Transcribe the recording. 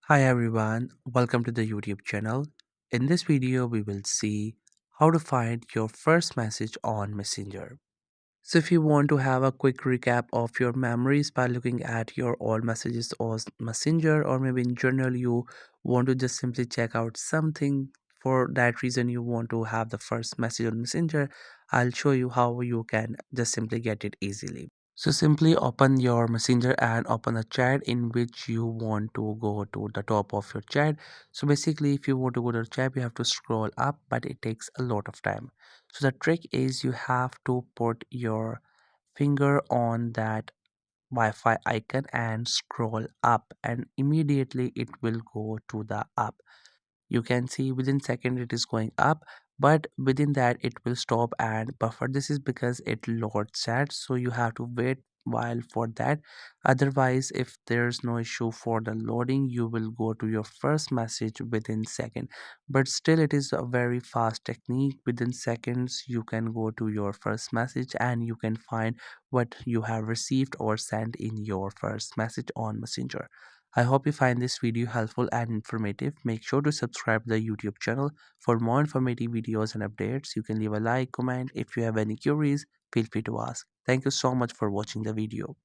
Hi everyone, welcome to the YouTube channel. In this video, we will see how to find your first message on Messenger. So, if you want to have a quick recap of your memories by looking at your old messages on Messenger, or maybe in general, you want to just simply check out something for that reason, you want to have the first message on Messenger, I'll show you how you can just simply get it easily. So simply open your messenger and open a chat in which you want to go to the top of your chat. So basically if you want to go to the chat you have to scroll up, but it takes a lot of time. So the trick is you have to put your finger on that Wi-Fi icon and scroll up, and immediately it will go to the up. You can see within second it is going up, but within that it will stop and buffer. This is because it loads chat, so you have to wait while for that. Otherwise, if there's no issue for the loading, you will go to your first message within second. But still it is a very fast technique. Within seconds you can go to your first message and you can find what you have received or sent in your first message on Messenger. I hope you find this video helpful and informative. Make sure to subscribe to the YouTube channel for more informative videos and updates. You can leave a like, comment. If you have any queries, feel free to ask. Thank you so much for watching the video.